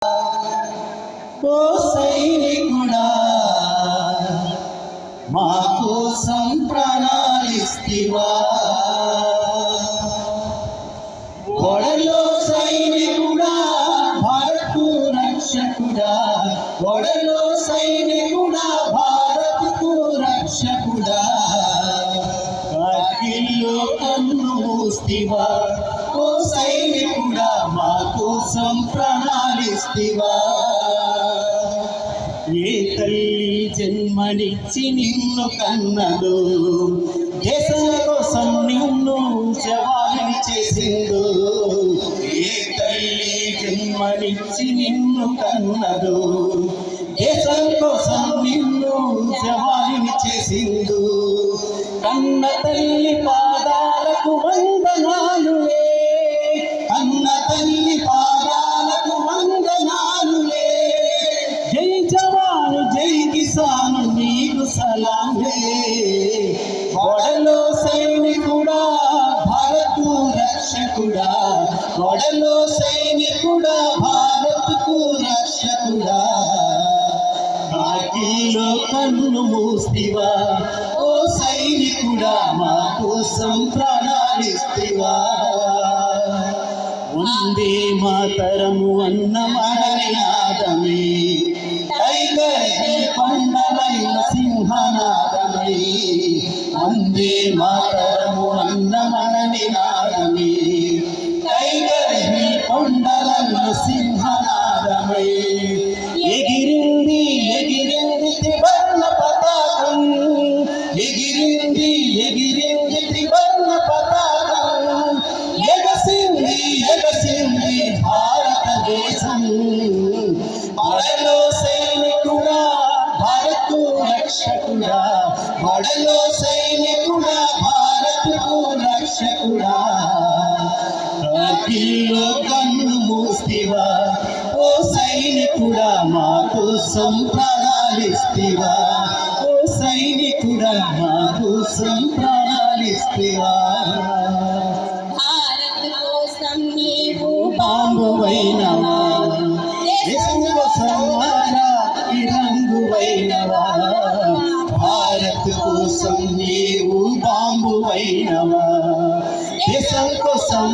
ఓ సైనికుడా మా కోసం ప్రాణాలిస్తివా, ఒడలో సైనికుడా భారత్ రక్షకుడా, ఒడలో సైనికుడా భారత్కు రక్షకుడా, కార్గిల్లో కన్ను మూస్తివా, ఓ సైనికుడా మా కోసం ప్రాణాలిస్తివా. ఏ తల్లి జన్మనిచ్చి నిన్ను కన్నదో, దేశం కోసం నిన్ను జవాబుని చేసిందో. ఏ తల్లి జన్మనిచ్చి నిన్ను కన్నదో, దేశం కోసం నిన్ను జవాబుని చేసిందో. కన్న తల్లి పాదాలకు వందనాలులే, కన్న తల్లి పాదాలకు వందనాలులే. జై జవాను జై కిసాను నీకు సలాంలే. ఒడలో సైనికుడా భారత్ రక్షకుడా, ఒడలో సైనికుడా భారత్కు రక్షకుడా, కార్గిల్లో కన్ను మూస్తివా, ఓ సైనికుడా మా కోసం ప్రాణాలిస్తివా. వందే మాతరము అన్న మరణనాదమే, టైగర్ పండలైన సింహనాదమే. వందే మాతరము అన్న మరణనాదమే, టైగర్ పండలైన సింహనాదమే. ఎగిరింది ఎగిరింది త్రివర్ణ పతాకం, ఎగిరింది ఎగిరింది త్రివర్ణ పతాకం. ఎగసింది ఎగసింది భారతదేశం. ఒడలో సైనికుడా భారత్ రక్షకుడా, ఒడలో సైనికుడా భారత్కు రక్షకుడా, కార్గిల్లో కన్ను మూస్తివా, ఓ సైనికుడా మా కోసం ప్రాణాలిస్తివా, ఓ సైనికుడా మా కోసం ప్రాణాలిస్తివా. భారత్ కోసం నీవు బాంబువైనవా, దేశం కోసం రంగువైనవా. భారత్ కోసం నీవు బాంబువైనవా, దేశం కోసం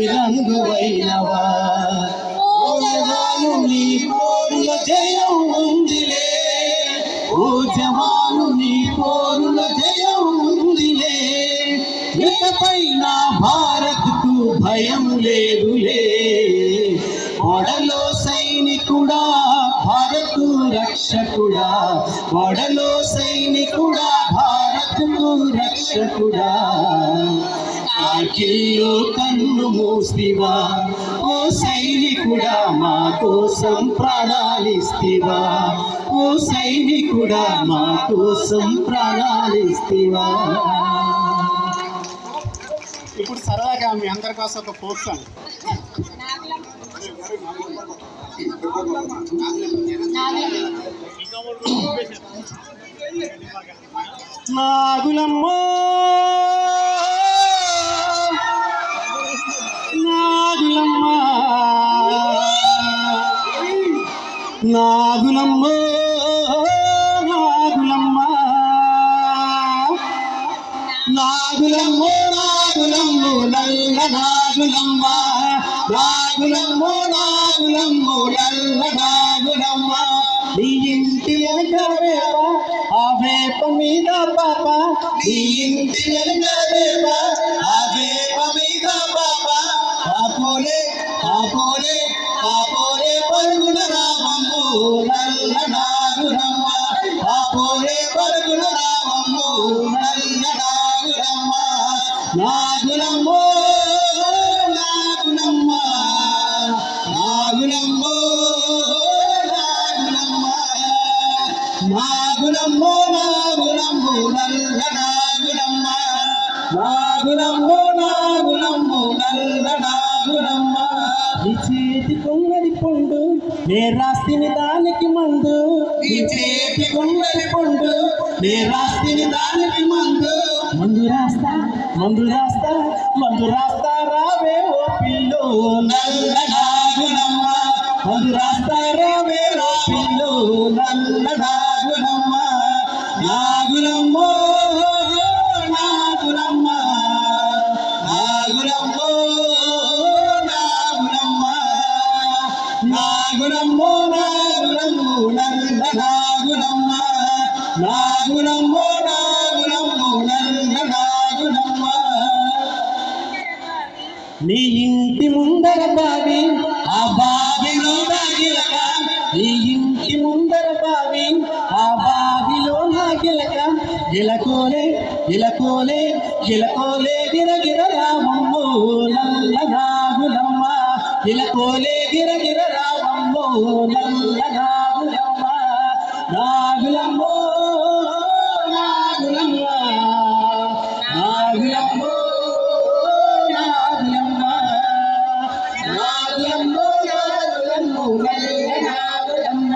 రంగువైనవా. ఓ జవాను నీ కోరుల జయం ఉందిలే, ఓ జవాను నీ కోరుల జయం ఉందిలే. ఇకపైన భారత్కు భయం లేదులే. ఒడలో సైనికుడా భారత్ రక్షకుడా, ఒడలో సైనికుడా భారత్కు రక్షకుడా, కార్గిల్లో కన్ను మూస్తివా, ఓ సైనికుడా మా కోసం ప్రాణాలిస్తివా, ఓ సైనికుడా మా కోసం ప్రాణాలిస్తివా. ఇప్పుడు సరదాగా మీ అందరి కోసం ఒక ఫోక్ సాంగ్. నాగులమ్మో నాగులమ్మ, నాగులమ్మో నాగులమ్మ, నాగులమ్మో నాగులమ్ము నల్ల నాగులమ్మ, నాగులమ్మో నాగులమ్ము నల్ల నాగులమ్మ. నీ ఇంటి వెనక వేప, ఆ వేప మీద పాప, నీ ఇంటి వెనక వేప, ఆ వేప మీద పాప. కాపోలే కాపోలే కాపోలే పరుగున రామమ్ము నల్ల నాగులమ్మ, కాపోలే పరుగున రామమ్ము నల్ల నాగులమ్మ. నాగులమ్మో నాగులమ్మ, నాగులమ్మో నాగులమ్మ, నాగులమ్మో నాగులమ్ము నల్ల నాగులమ్మ, నాగులమ్మో నాగులమ్ము నల్ల నాగులమ్మ. నీ చేతికున్నది పండు, నే రాస్తిని దానికి మందు, నీ చేతికున్నది పండు, నే రాస్తిని దానికి మందు. మందు రాస్తా మందు రాస్తా మందు రాస్తా రావే ఓ పిల్లు నల్ల నాగులమ్మ, మధురాస్తారా వేరా పిల్లు నల్ల నాగులమ్మ నాగులమ్మో నాగులమ్మ నాగులమ్మో నాగులమ్మ నాగులమ్మో నాగులమ్ము నల్ల నాగులమ్మ నాగులమ్మో నాగులమ్ము నల్ల నాగులమ్మ నీ ఇంటి ముందర బావి ఆ బావిలో నాగిలక నీ ఇంటి ముందర బావి ఆ బావిలో నాగిలక గిలకోలే గిలకోలే గిలకోలే గిరగిర రామమ్మో నల్ల నాగులమ్మ గిలకోలే గిరగిర రామమ్మో నల్ల నాగులమ్మ నాగులమ్మో నాగులమ్మ నాగులమ్మో నాగులమ్మ నాగులమ్మో నాగులమ్మో నల్ల నాగులమ్మ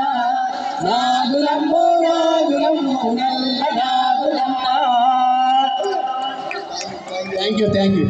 నాగులమ్మో నాగులమ్మో నల్ల Nagulamma. Thank you thank you.